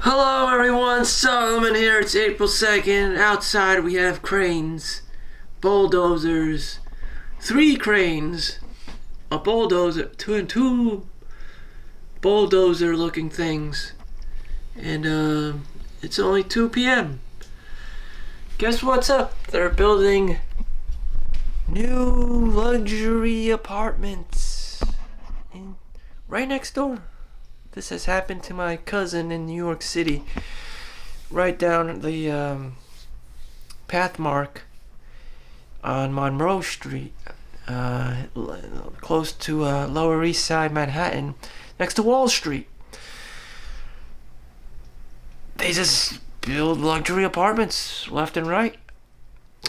Hello everyone, Solomon here. It's April 2nd. Outside we have cranes, bulldozers, 3 cranes, a bulldozer, two bulldozer looking things. And it's only 2 p.m. Guess what's up? They're building new luxury apartments right next door. This has happened to my cousin in New York City, right down the path mark on Monroe Street, close to Lower East Side Manhattan, next to Wall Street. They just build luxury apartments left and right,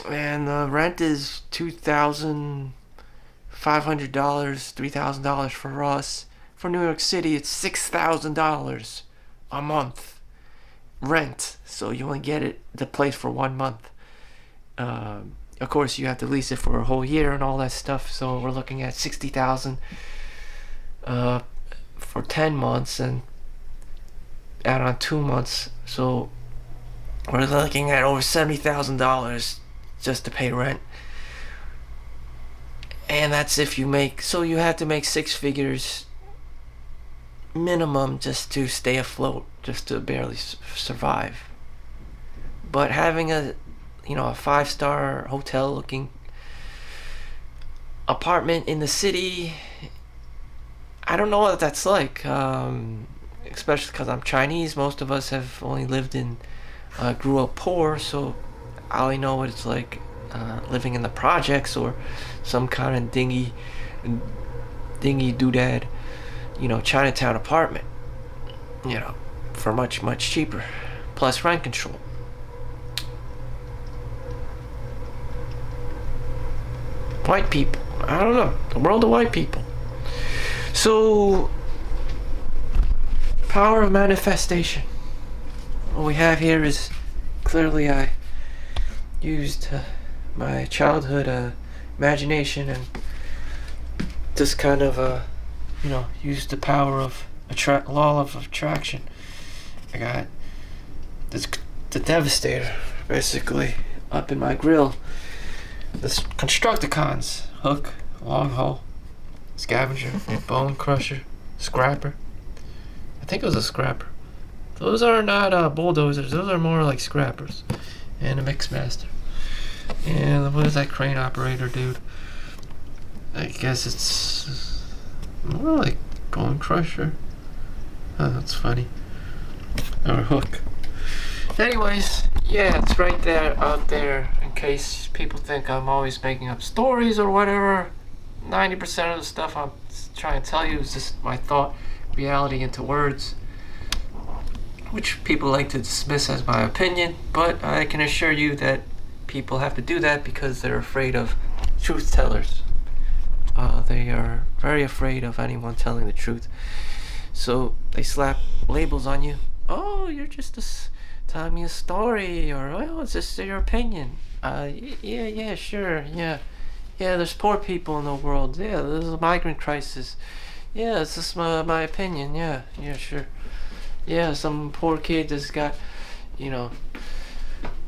and the rent is $2,500, $3,000 for us. For New York City, it's $6,000 a month rent. So you only get the place for 1 month. Of course, you have to lease it for a whole year and all that stuff. So we're looking at $60,000 for 10 months and add on 2 months. So we're looking at over $70,000 just to pay rent. And that's if you make. So you have to make 6 figures minimum just to stay afloat, just to barely survive. But having a 5-star hotel looking apartment in the city, I don't know what that's like, especially because I'm Chinese. Most of us have only grew up poor, so I only know what it's like living in the projects or some kind of dingy doodad Chinatown apartment, for much, much cheaper, plus rent control. White people, I don't know, the world of white people. So, power of manifestation. What we have here is, clearly I used my childhood imagination and just kind of use the power of law of attraction. I got the Devastator basically up in my grill. This Constructicons, hook, long haul, scavenger, bone crusher, scrapper. I think it was a scrapper. Those are not bulldozers. Those are more like scrappers. And a mixmaster. And what is that crane operator dude? I guess it's more like bone crusher. Oh, that's funny. Or hook. Anyways, yeah, it's right there, out there, in case people think I'm always making up stories or whatever. 90% of the stuff I'm trying to tell you is just my thought, reality into words, which people like to dismiss as my opinion, but I can assure you that people have to do that because they're afraid of truth tellers. They are very afraid of anyone telling the truth. So they slap labels on you. Oh, you're just telling me a story, or oh, it's just your opinion. Yeah, sure, yeah. Yeah, there's poor people in the world. Yeah, there's a migrant crisis. Yeah, it's just my opinion. Yeah, sure. Yeah, some poor kid just got,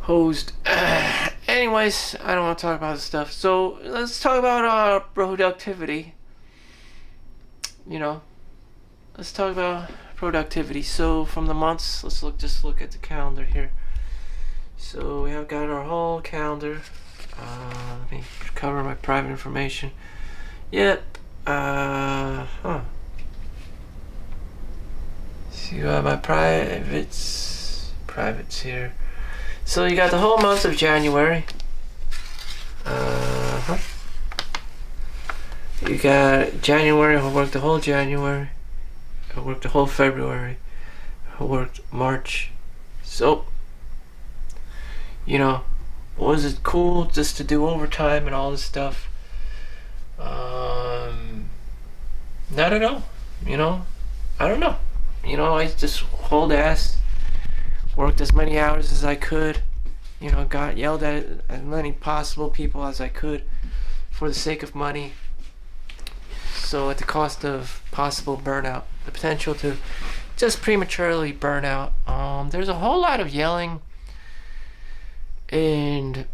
hosed. Anyways, I don't want to talk about this stuff. So let's talk about productivity. Let's talk about productivity. So from the months, let's look at the calendar here. So we have got our whole calendar. Let me cover my private information. Yep. See, my privates here. So you got the whole month of January. You got January. I worked the whole January. I worked the whole February. I worked March. So, was it cool just to do overtime and all this stuff? Not at all. I don't know. I just hauled ass, worked as many hours as I could, got yelled at as many possible people as I could for the sake of money. So at the cost of possible burnout, the potential to just prematurely burn out. There's a whole lot of yelling, and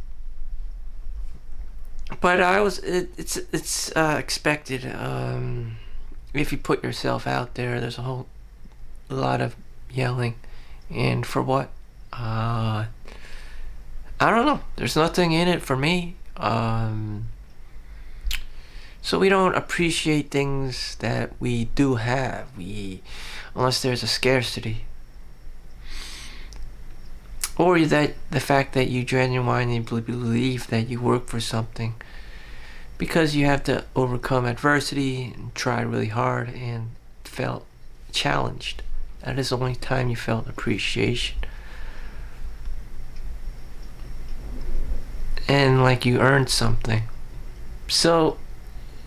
but it's expected. If you put yourself out there, there's a whole lot of yelling, and for what? I don't know. There's nothing in it for me. So we don't appreciate things that we do have. Unless there's a scarcity, or that the fact that you genuinely believe that you work for something because you have to overcome adversity and try really hard and felt challenged. That is the only time you felt appreciation. And like you earned something. So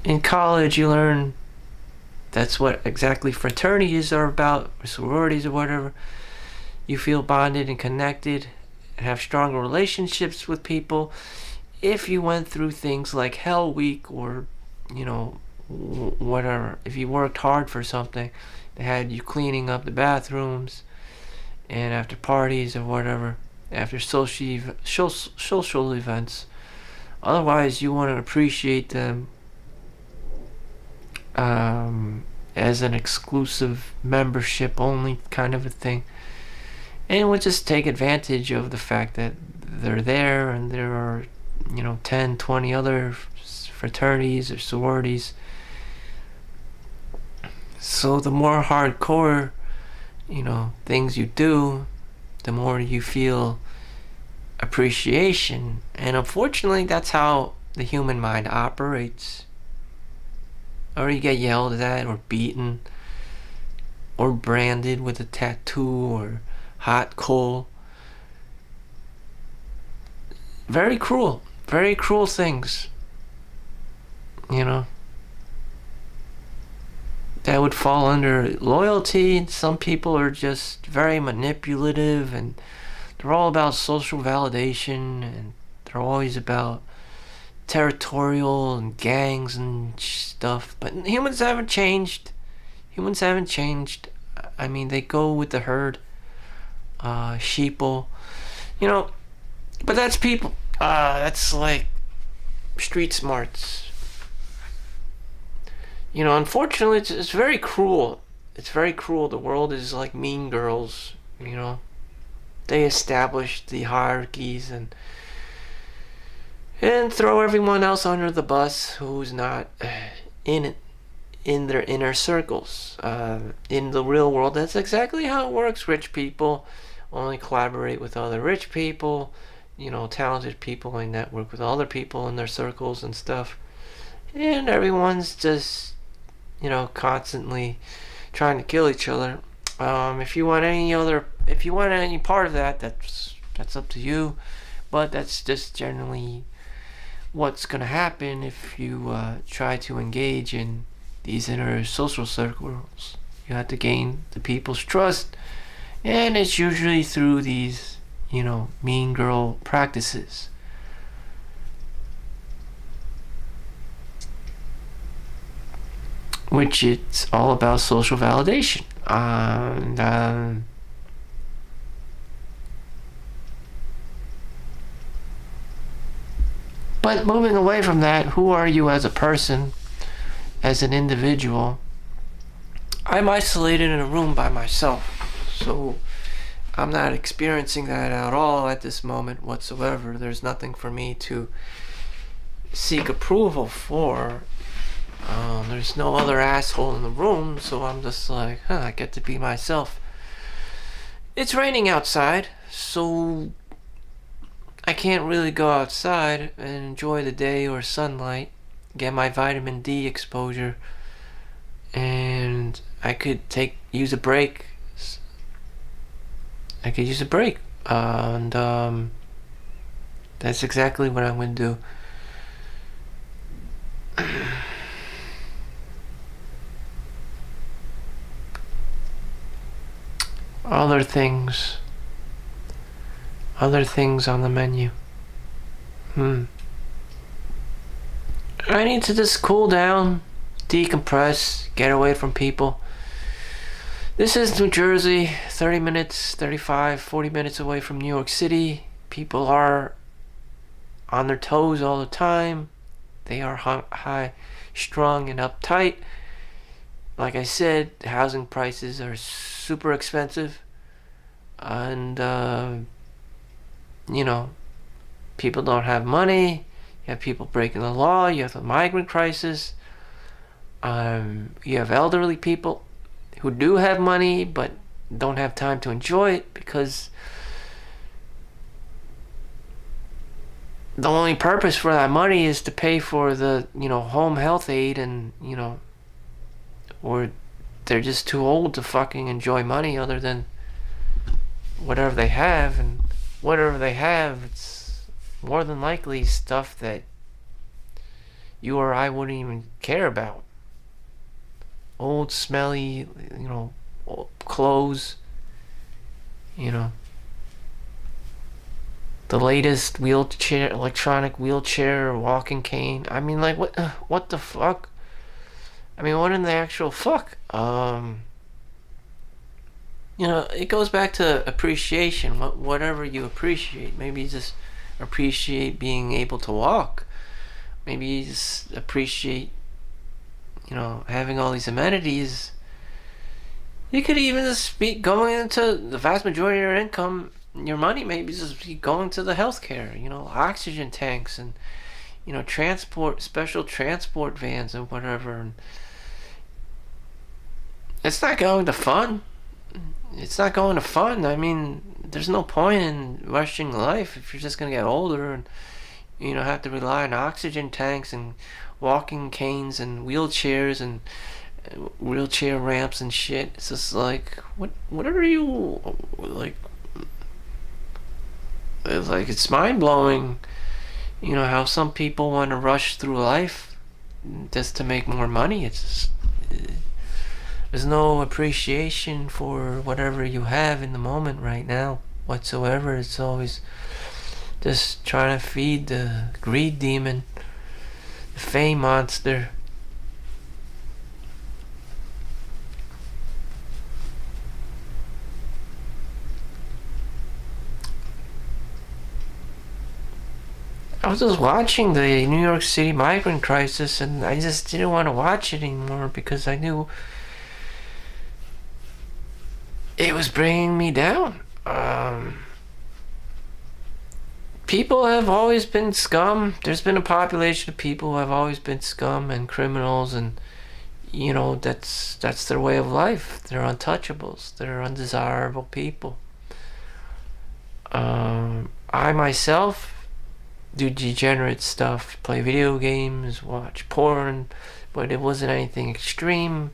in college you learn that's what exactly fraternities are about, or sororities or whatever. You feel bonded and connected and have stronger relationships with people if you went through things like Hell Week, or whatever. If you worked hard for something, they had you cleaning up the bathrooms, and after parties or whatever, after social events. Otherwise, you want to appreciate them as an exclusive membership only kind of a thing, and would just take advantage of the fact that they're there and there are 10, 20 other fraternities or sororities. So the more hardcore things you do, the more you feel appreciation. And unfortunately, that's how the human mind operates. Or you get yelled at or beaten or branded with a tattoo or hot coal. Very cruel things, that would fall under loyalty. Some people are just very manipulative, and they're all about social validation, and they're always about territorial and gangs and stuff. But humans haven't changed. I mean, they go with the herd. Sheeple, but that's people. That's like street smarts. Unfortunately, it's very cruel. It's very cruel. The world is like Mean Girls. They established the hierarchies and throw everyone else under the bus who's not in their inner circles. In the real world, that's exactly how it works. Rich people only collaborate with other rich people. Talented people and network with other people in their circles and stuff. And everyone's just, constantly trying to kill each other. If you want any part of that, that's up to you. But that's just generally what's going to happen if you try to engage in these inner social circles. You have to gain the people's trust, and it's usually through these mean girl practices. Which it's all about social validation. But moving away from that, who are you as a person, as an individual? I'm isolated in a room by myself, so I'm not experiencing that at all at this moment whatsoever. There's nothing for me to seek approval for. There's no other asshole in the room, so I'm just like, I get to be myself. It's raining outside, so I can't really go outside and enjoy the day or sunlight, get my vitamin D exposure, and I could use a break. And that's exactly what I'm going to do. Other things on the menu. I need to just cool down, decompress, get away from people, This is New Jersey, 30 minutes, 35, 40 minutes away from New York City. People are on their toes all the time. They are high strung and uptight. Like I said, housing prices are super expensive. And, people don't have money. You have people breaking the law. You have the migrant crisis. You have elderly people who do have money but don't have time to enjoy it because the only purpose for that money is to pay for the, home health aid and, or they're just too old to fucking enjoy money other than whatever they have. And whatever they have, it's more than likely stuff that you or I wouldn't even care about. Old, smelly, clothes, the latest wheelchair, electronic wheelchair or walking cane. I mean, like, what the fuck? I mean, what in the actual fuck? It goes back to appreciation. Whatever you appreciate. Maybe you just appreciate being able to walk. Maybe you just appreciate having all these amenities. You could even just be going into the vast majority of your income, your money maybe just be going to the healthcare, oxygen tanks and, special transport vans and whatever. And it's not going to fun. It's not going to fun. I mean, there's no point in rushing life if you're just going to get older and, have to rely on oxygen tanks and walking canes and wheelchairs and wheelchair ramps and shit. It's just like, what are you, like, it's mind-blowing, how some people want to rush through life just to make more money. It's just, there's no appreciation for whatever you have in the moment right now whatsoever. It's always just trying to feed the greed demon, the fame monster. I was just watching the New York City migrant crisis and I just didn't want to watch it anymore because I knew it was bringing me down. People have always been scum. There's been a population of people who have always been scum and criminals, and that's their way of life. They're untouchables. They're undesirable people. I myself do degenerate stuff, play video games, watch porn, but it wasn't anything extreme.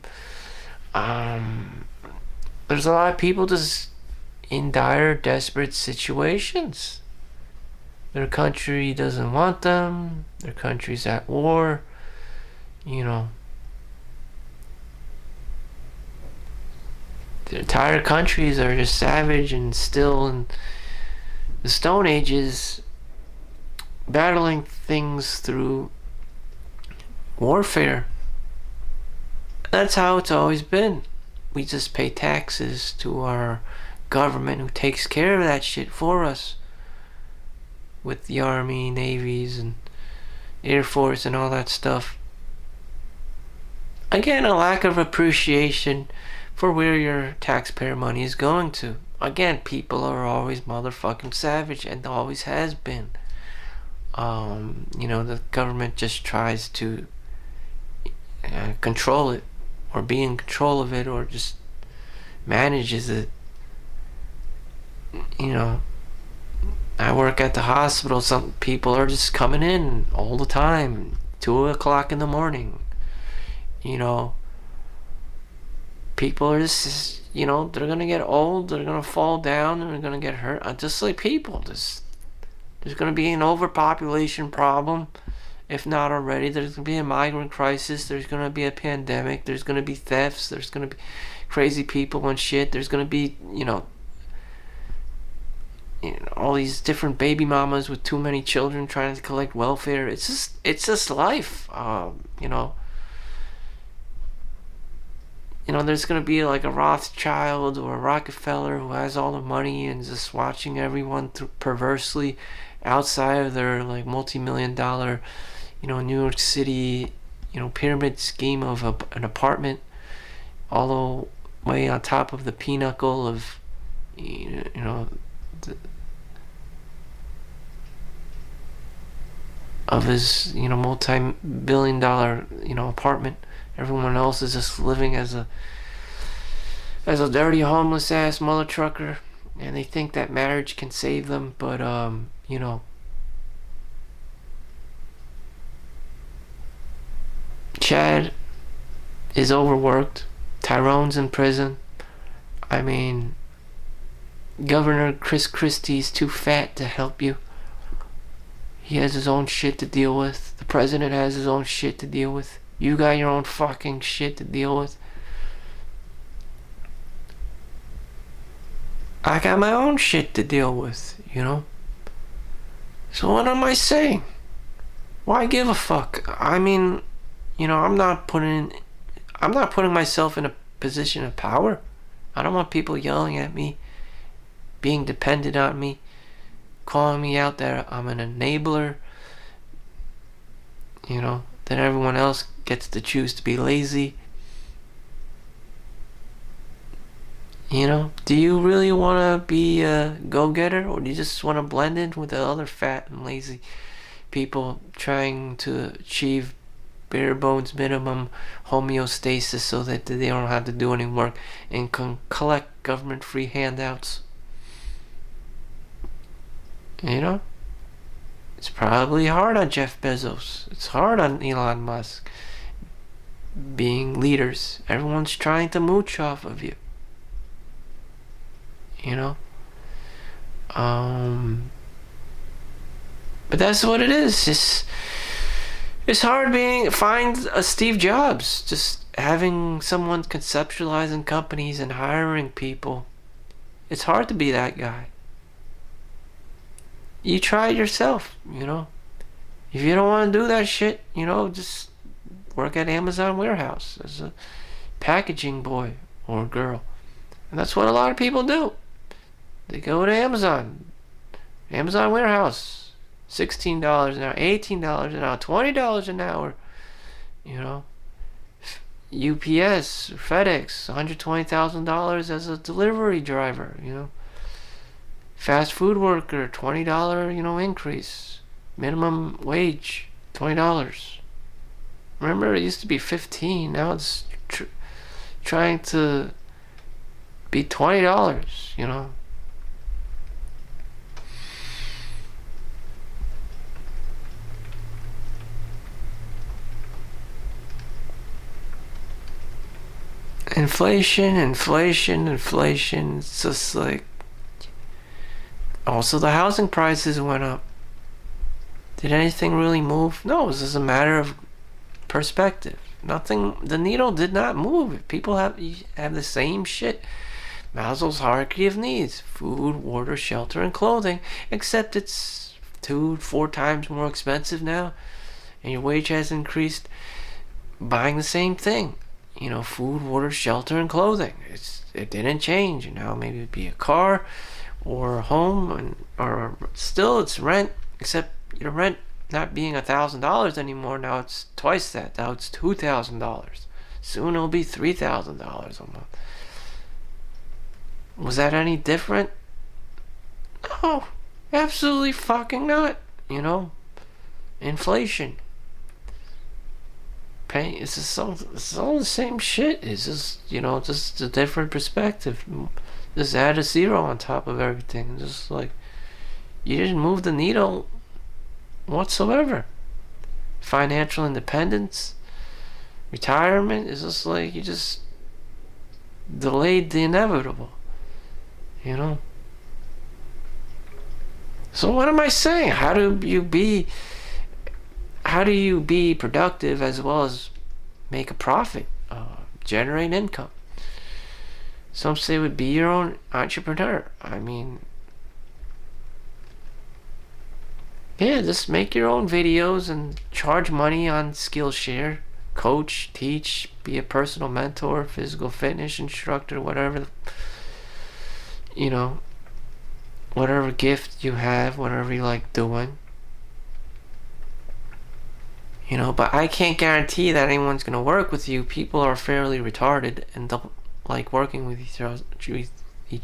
There's a lot of people just in dire, desperate situations. Their country doesn't want them. Their country's at war. The entire countries are just savage and still in the Stone Ages, battling things through warfare. That's how it's always been. We just pay taxes to our government who takes care of that shit for us. With the Army, Navies, and Air Force and all that stuff. Again, a lack of appreciation for where your taxpayer money is going to. Again, people are always motherfucking savage and always has been. The government just tries to control it or be in control of it or just manages it. I work at the hospital. Some people are just coming in all the time, 2 o'clock in the morning. People are just, they're gonna get old, they're gonna fall down, and they're gonna get hurt. Just like people, there's gonna be an overpopulation problem, if not already. There's gonna be a migrant crisis. There's gonna be a pandemic. There's gonna be thefts. There's gonna be crazy people and shit. There's gonna be, all these different baby mamas with too many children trying to collect welfare. It's just life. there's going to be like a Rothschild or a Rockefeller who has all the money and just watching everyone perversely outside of their like multi-million dollar, New York City, pyramid scheme of an apartment all the way on top of the pinnacle of, of his, multi-billion dollar, apartment. Everyone else is just living as a dirty homeless ass mother trucker, and they think that marriage can save them, but Chad is overworked. Tyrone's in prison. I mean, Governor Chris Christie's too fat to help you. He has his own shit to deal with. The president has his own shit to deal with. You got your own fucking shit to deal with. I got my own shit to deal with, So what am I saying? Why give a fuck? I mean, I'm not putting myself in a position of power. I don't want people yelling at me, being dependent on me, calling me out that I'm an enabler. Then everyone else gets to choose to be lazy. Do you really want to be a go-getter, or do you just want to blend in with the other fat and lazy people trying to achieve bare bones minimum homeostasis so that they don't have to do any work and can collect government free handouts? It's probably hard on Jeff Bezos. It's hard on Elon Musk. Being leaders, everyone's trying to mooch off of you. But that's what it is. It's hard find a Steve Jobs. Just having someone conceptualizing companies and hiring people. It's hard to be that guy. You try it yourself, If you don't want to do that shit, just work at Amazon warehouse as a packaging boy or girl. And that's what a lot of people do. They go to Amazon warehouse, $16 an hour, $18 an hour, $20 an hour, UPS, FedEx, $120,000 as a delivery driver, Fast food worker, $20, increase. Minimum wage, $20. Remember, it used to be $15. Now it's trying to be $20, Inflation. It's just like... Also, the housing prices went up. Did anything really move? No, it was just a matter of perspective. Nothing. The needle did not move. People have the same shit. Maslow's hierarchy of needs: food, water, shelter, and clothing. Except it's 2-4 times more expensive now, and your wage has increased. Buying the same thing. Food, water, shelter, and clothing. It didn't change. Now maybe it'd be a car or a home, or still it's rent, except your rent not being $1,000 anymore. Now it's twice that. Now it's $2,000. Soon it'll be $3,000 a month. Was that any different? No, absolutely fucking not. Inflation. It's just it's all the same shit. It's just just a different perspective. Just add a zero on top of everything. Just like you didn't move the needle whatsoever. Financial independence, retirement is just like you just delayed the inevitable. So what am I saying? How do you be productive as well as make a profit, generate income? Some say would be your own entrepreneur. I mean, yeah, just make your own videos and charge money on Skillshare. coach, teach, be a personal mentor, physical fitness instructor, whatever, you know, whatever gift you have, whatever you like doing. You know, but I can't guarantee that anyone's going to work with you. People are fairly retarded and don't like working with each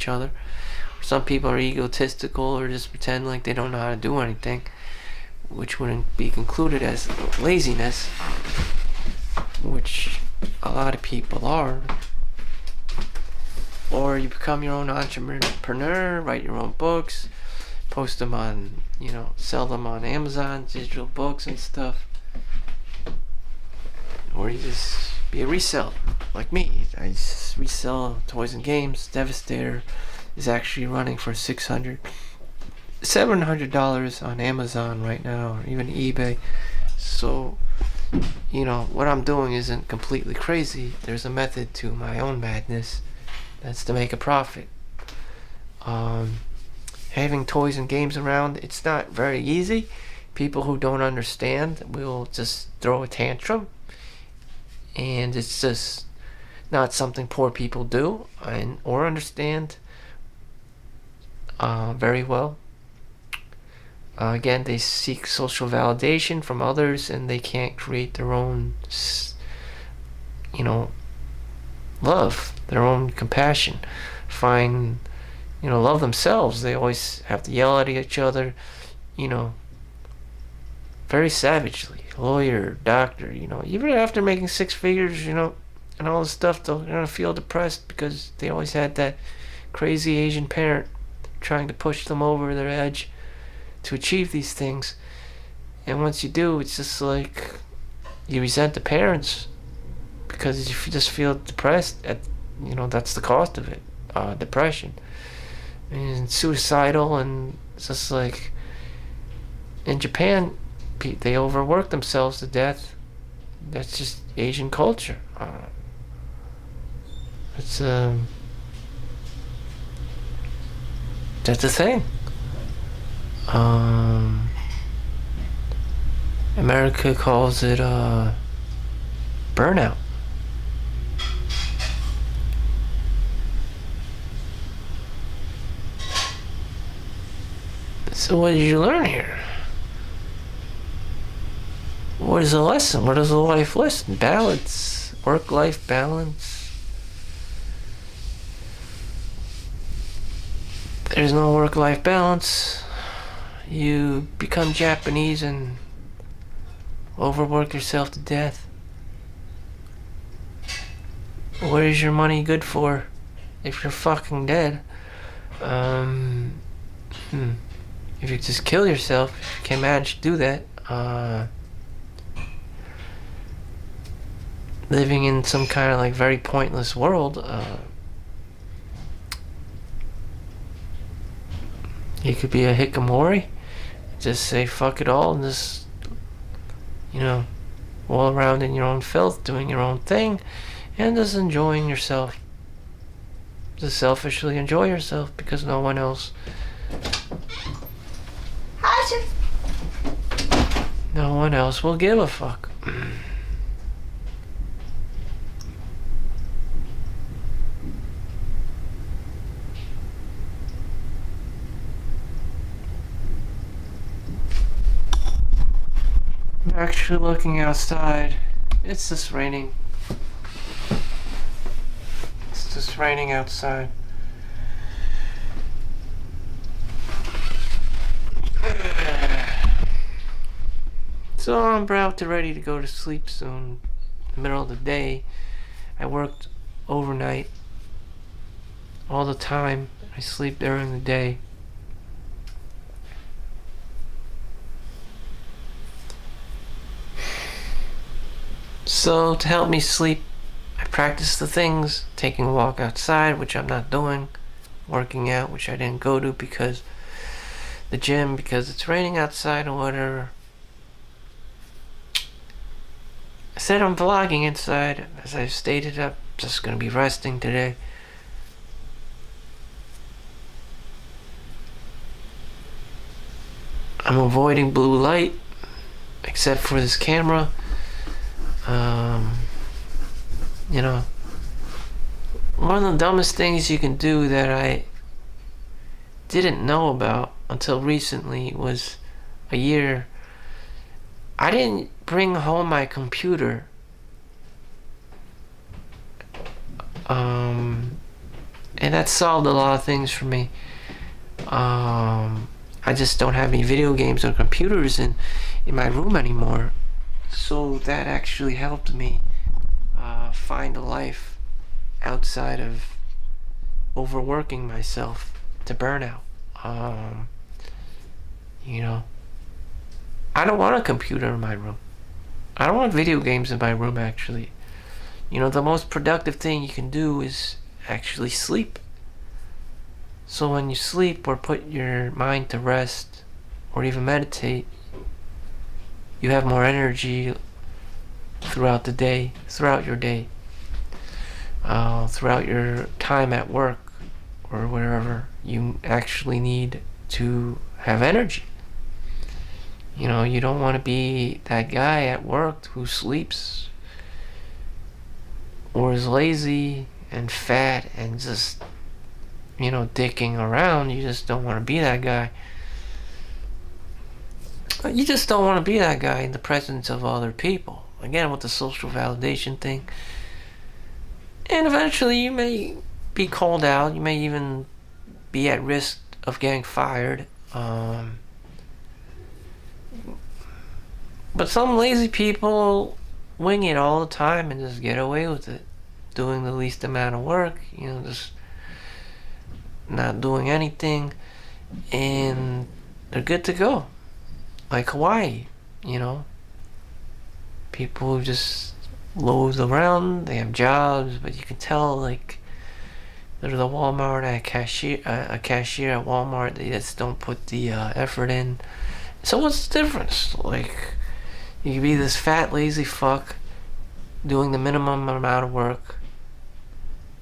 other. Some people are egotistical or just pretend like they don't know how to do anything, which wouldn't be concluded as laziness, which a lot of people are. Or you become your own entrepreneur, write your own books, post them on, sell them on Amazon, digital books and stuff. Or you just be a reseller, like me. I just resell toys and games. Devastator is actually running for $700 on Amazon right now, or even eBay. So, what I'm doing isn't completely crazy. There's a method to my own madness. That's to make a profit. Having toys and games around, it's not very easy. People who don't understand will just throw a tantrum. And it's just not something poor people do or understand very well. Again, they seek social validation from others, and they can't create their own, love, their own compassion. Love themselves. They always have to yell at each other, very savagely. Lawyer, doctor, even after making six figures, and all this stuff, they're going to feel depressed because they always had that crazy Asian parent trying to push them over their edge to achieve these things. And once you do, it's just like you resent the parents because you just feel depressed that's the cost of it. Depression and suicidal, and it's just like in Japan, they overwork themselves to death. That's just Asian culture. It's that's a thing. America calls it burnout. So what did you learn here? What is the lesson? What is the life lesson? Balance. Work-life balance. There's no work-life balance. You become Japanese and overwork yourself to death. What is your money good for if you're fucking dead? If you just kill yourself, if you can manage to do that, living in some kind of very pointless world, you could be a hikikomori, just say fuck it all and just, roll around in your own filth, doing your own thing, and just enjoying yourself. Just selfishly enjoy yourself because no one else will give a fuck. I'm actually looking outside. It's just raining. It's just raining outside. So I'm about to ready to go to sleep soon. In the middle of the day, I worked overnight all the time. I sleep during the day. So to help me sleep, I practice the things, taking a walk outside, which I'm not doing, working out, which I didn't go to because the gym, because it's raining outside or whatever. I said I'm vlogging inside. As I've stated, I'm just going to be resting today. I'm avoiding blue light, except for this camera. You know, one of the dumbest things you can do that I didn't know about until recently was a year. I didn't bring home my computer. And that solved a lot of things for me. I just don't have any video games or computers in my room anymore. So that actually helped me find a life outside of overworking myself to burnout. You know, I don't want a computer in my room. I don't want video games in my room, actually. You know, the most productive thing you can do is actually sleep. So when you sleep or put your mind to rest or even meditate, you have more energy throughout the day, throughout your day, throughout your time at work or wherever you actually need to have energy. You know, you don't want to be that guy at work who sleeps or is lazy and fat and just, you know, dicking around. You just don't want to be that guy. You just don't want to be that guy in the presence of other people. Again, with the social validation thing. And eventually you may be called out. You may even be at risk of getting fired. But some lazy people wing it all the time and just get away with it. Doing the least amount of work, you know, just not doing anything, and they're good to go. Like Hawaii, you know. People who just loaf around, they have jobs, but you can tell, like, they're the Walmart a cashier at Walmart, they just don't put the effort in. So what's the difference? Like, you can be this fat, lazy fuck doing the minimum amount of work,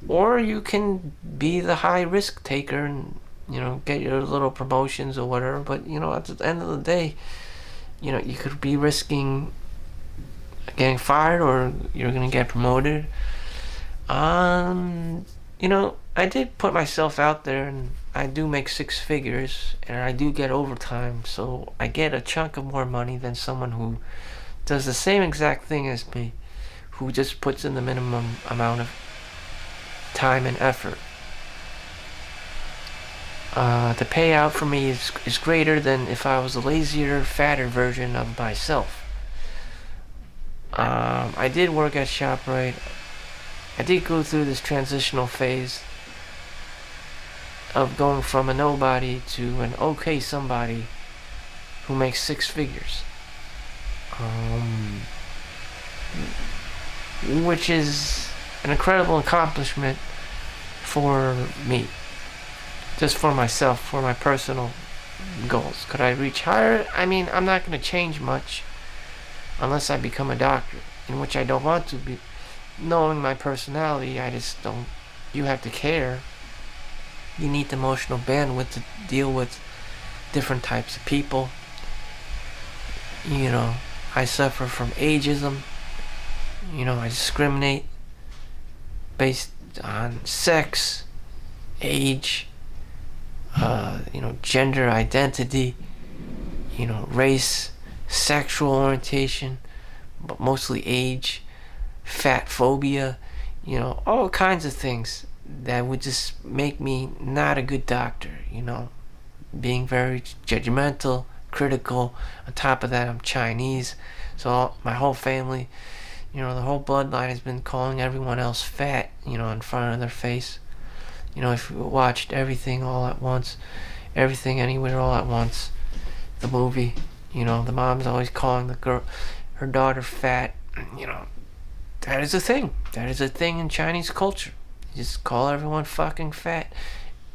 or you can be the high risk taker and, you know, get your little promotions or whatever. But, you know, at the end of the day, you know, you could be risking getting fired or you're gonna get promoted. You know, I did put myself out there, and I do make 6 figures, and I do get overtime, so I get a chunk of more money than someone who does the same exact thing as me, who just puts in the minimum amount of time and effort. The payout for me is greater than if I was a lazier, fatter version of myself. I did work at ShopRite. I did go through this transitional phase of going from a nobody to an okay somebody who makes 6 figures. Which is an incredible accomplishment for me. Just for myself, for my personal goals. Could I reach higher? I mean, I'm not going to change much unless I become a doctor, in which I don't want to be. Knowing my personality, I just don't. You have to care. You need the emotional bandwidth to deal with different types of people. You know, I suffer from ageism. You know, I discriminate based on sex, age, you know, gender identity, you know, race, sexual orientation, but mostly age, fat phobia, you know, all kinds of things that would just make me not a good doctor, you know, being very judgmental, critical. On top of that, I'm Chinese, so my whole family, you know, the whole bloodline has been calling everyone else fat, you know, in front of their face. You know, if you watched Everything All at Once, Everything Anywhere All at Once, the movie, you know, the mom's always calling her daughter fat. You know, that is a thing. That is a thing in Chinese culture. You just call everyone fucking fat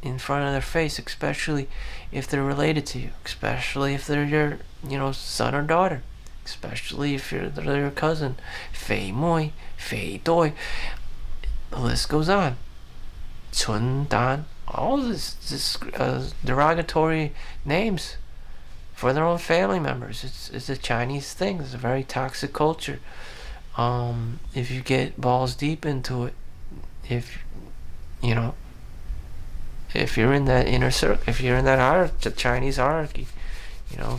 in front of their face, especially if they're related to you, especially if they're your, you know, son or daughter, especially if they're your cousin. Fei Mui, Fei Doi. The list goes on. Chun Dan, all this derogatory names for their own family members. It's a Chinese thing. It's a very toxic culture. If you get balls deep into it, if you know, if you're in that inner circle, if you're in that hierarchy, the Chinese hierarchy,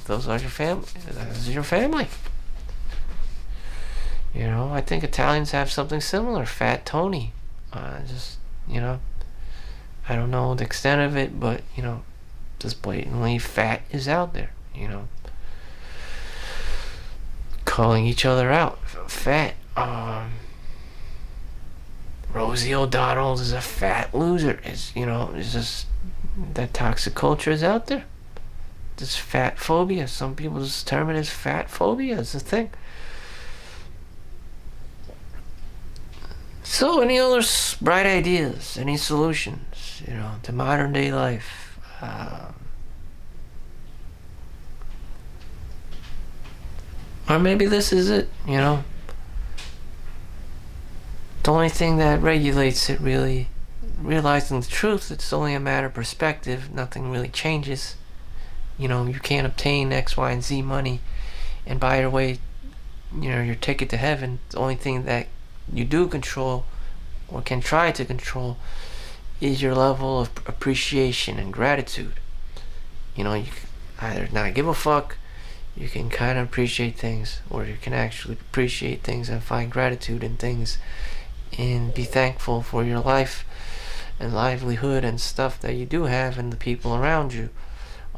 those are your family. This is your family. I think Italians have something similar. Fat Tony. Just I don't know the extent of it, but just blatantly fat is out there. Calling each other out. Fat. Rosie O'Donnell is a fat loser. It's just that toxic culture is out there. This fat phobia. Some people just term it as fat phobia. It's a thing. So, any other bright ideas? Any solutions? To modern day life? Or maybe this is it. The only thing that regulates it, really, realizing the truth, it's only a matter of perspective. Nothing really changes. You can't obtain X, Y, and Z money and buy your way, your ticket to heaven. The only thing that you do control, or can try to control, is your level of appreciation and gratitude. You can either not give a fuck, you can kind of appreciate things, or you can actually appreciate things and find gratitude in things and be thankful for your life and livelihood and stuff that you do have and the people around you.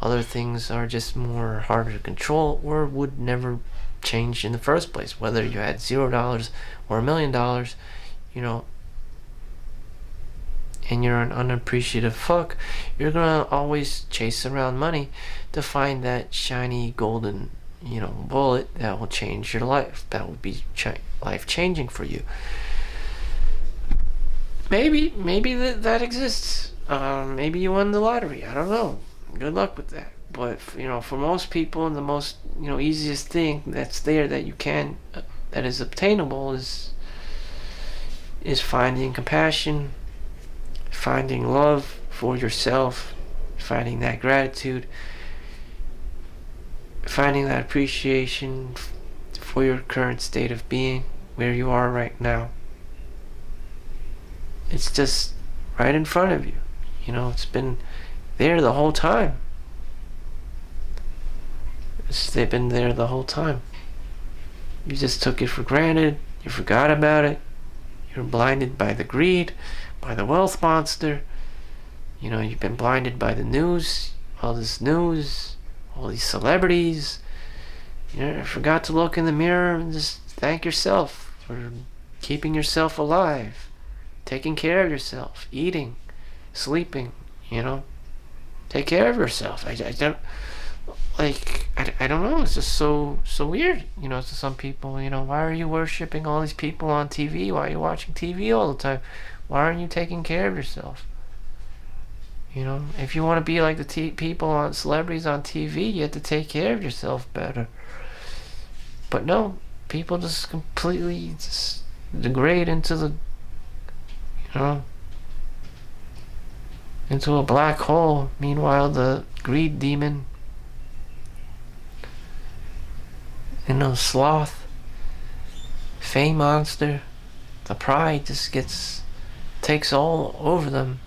Other things are just more harder to control or would never change in the first place. Whether you had $0 or $1 million, and you're an unappreciative fuck, you're gonna always chase around money to find that shiny golden, bullet that will change your life. That will be life changing for you. Maybe that exists. Maybe you won the lottery. I don't know. Good luck with that. But for most people, the most easiest thing that's there that you can that is obtainable is finding compassion, finding love for yourself, finding that gratitude, finding that appreciation for your current state of being, where you are right now. It's just right in front of you. It's been there the whole time. They've been there the whole time. You just took it for granted. You forgot about it. You're blinded by the greed, by the wealth monster. You've been blinded by the news, all this news, all these celebrities. You forgot to look in the mirror and just thank yourself for keeping yourself alive, taking care of yourself, eating, sleeping. Take care of yourself. I don't know. It's just so weird. To some people, why are you worshiping all these people on TV? Why are you watching TV all the time? Why aren't you taking care of yourself? If you want to be like the people on celebrities on TV, you have to take care of yourself better. But no, people just completely just degrade into the, into a black hole. Meanwhile, the greed demon, sloth, fame monster, the pride just takes all over them.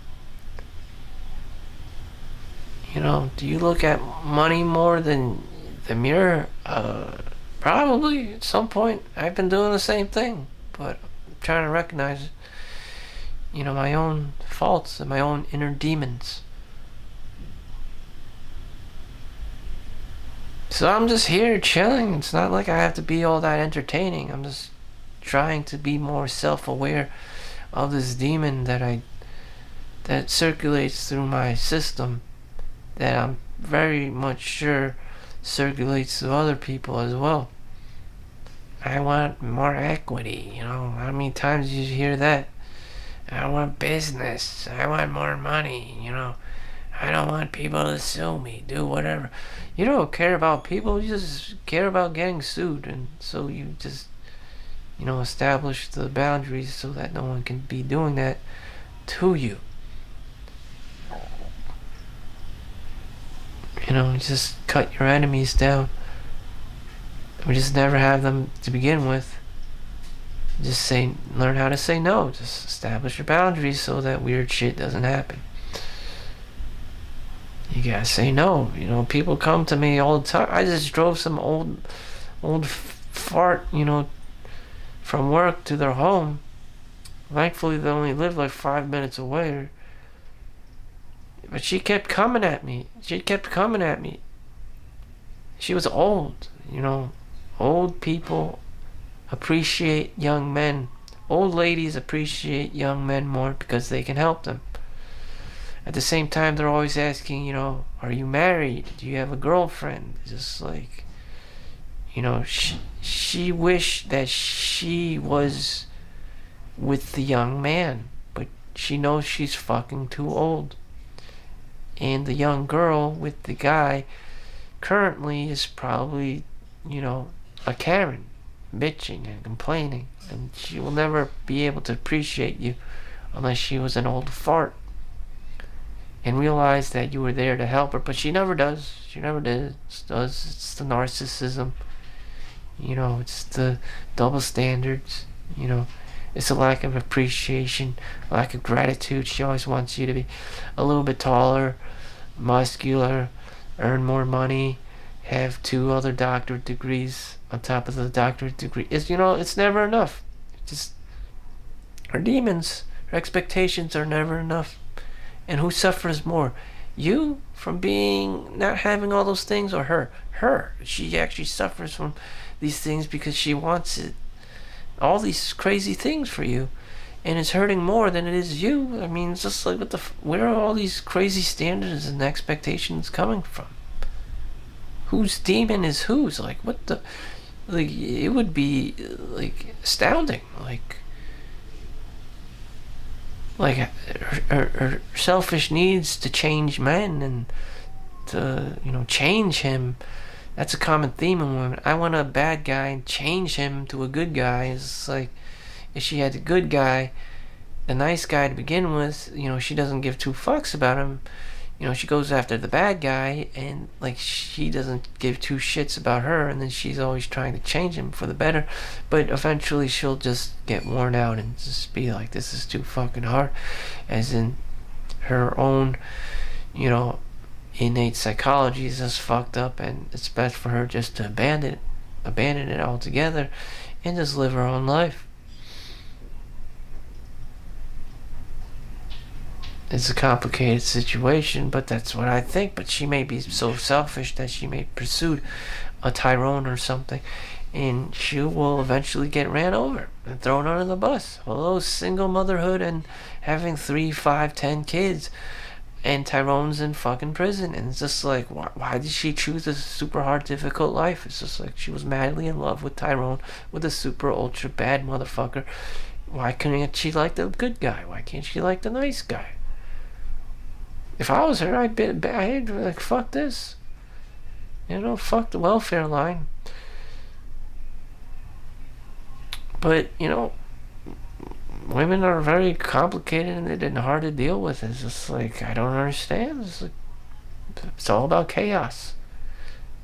Do you look at money more than the mirror? Probably at some point. I've been doing the same thing, but I'm trying to recognize, my own faults and my own inner demons. So I'm just here chilling. It's not like I have to be all that entertaining. I'm just trying to be more self-aware of this demon that circulates through my system, that I'm very much sure circulates to other people as well. I want more equity. How many times did you hear that? I want business. I want more money. I don't want people to sue me. Do whatever. You don't care about people. You just care about getting sued. And so you just, establish the boundaries so that no one can be doing that to you. Just cut your enemies down. We just never have them to begin with. Just learn how to say no. Just establish your boundaries so that weird shit doesn't happen. You gotta say no. You know, people come to me all the time. I just drove some old fart, from work to their home. Thankfully, they only live like 5 minutes away. But she kept coming at me. She was old, Old people appreciate young men. Old ladies appreciate young men more because they can help them. At the same time, they're always asking, are you married? Do you have a girlfriend? Just like, she wished that she was with the young man, but she knows she's fucking too old. And the young girl with the guy currently is probably, a Karen, bitching and complaining, and she will never be able to appreciate you unless she was an old fart and realize that you were there to help her. But she never does. She never does. It's the narcissism. It's the double standards. It's a lack of appreciation, lack of gratitude. She always wants you to be a little bit taller, muscular, earn more money, have 2 other doctorate degrees on top of the doctorate degree. It's never enough. Her demons, her expectations are never enough. And who suffers more? You from not having all those things, or her? Her. She actually suffers from these things because she wants it. All these crazy things for you. And it's hurting more than it is you. I mean, it's just like, where are all these crazy standards and expectations coming from? Whose demon is whose? Like, what the... Like, it would be, like, astounding. Her selfish needs to change men and to, change him. That's a common theme in women. I want a bad guy and change him to a good guy. It's like, if she had a good guy, the nice guy to begin with, she doesn't give 2 fucks about him. She goes after the bad guy, and she doesn't give 2 shits about her, and then she's always trying to change him for the better. But eventually she'll just get worn out and just be like, this is too fucking hard. As in, her own, innate psychology is just fucked up, and it's best for her just to abandon it altogether and just live her own life. It's a complicated situation, but that's what I think. But she may be so selfish that she may pursue a Tyrone or something, and she will eventually get ran over and thrown under the bus. Hello, single motherhood and having 3, 5, 10 kids, and Tyrone's in fucking prison. And it's just like, why did she choose a super hard, difficult life? It's just like she was madly in love with Tyrone, with a super ultra bad motherfucker. Why couldn't she like the good guy? Why can't she like the nice guy? If I was her, I'd be like, fuck this. Fuck the welfare line. But, women are very complicated and hard to deal with. It's just like, I don't understand. It's all about chaos.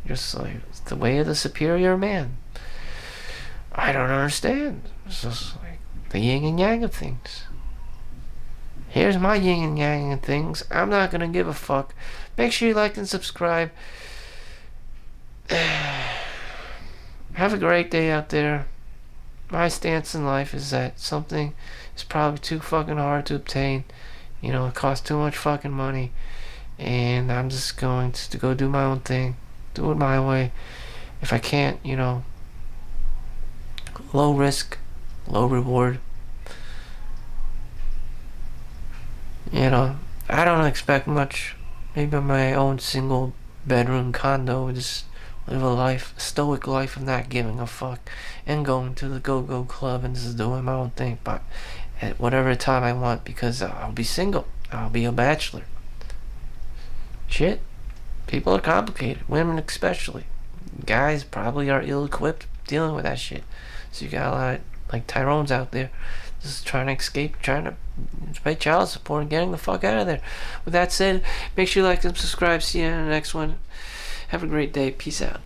Just like, it's the way of the superior man. I don't understand. It's just like the yin and yang of things. Here's my yin and yang of things. I'm not going to give a fuck. Make sure you like and subscribe. Have a great day out there. My stance in life is that something is probably too fucking hard to obtain. It costs too much fucking money. And I'm just going to go do my own thing. Do it my way. If I can't, low risk, low reward. I don't expect much. Maybe my own single bedroom condo, just live a stoic life of not giving a fuck and going to the go-go club and just doing my own thing, but at whatever time I want, because I'll be single. I'll be a bachelor. Shit. People are complicated. Women especially. Guys probably are ill-equipped dealing with that shit. So you got a lot of, Tyrone's out there just trying to escape, trying to pay child support and getting the fuck out of there. With that said, make sure you like and subscribe. See you in the next one. Have a great day. Peace out.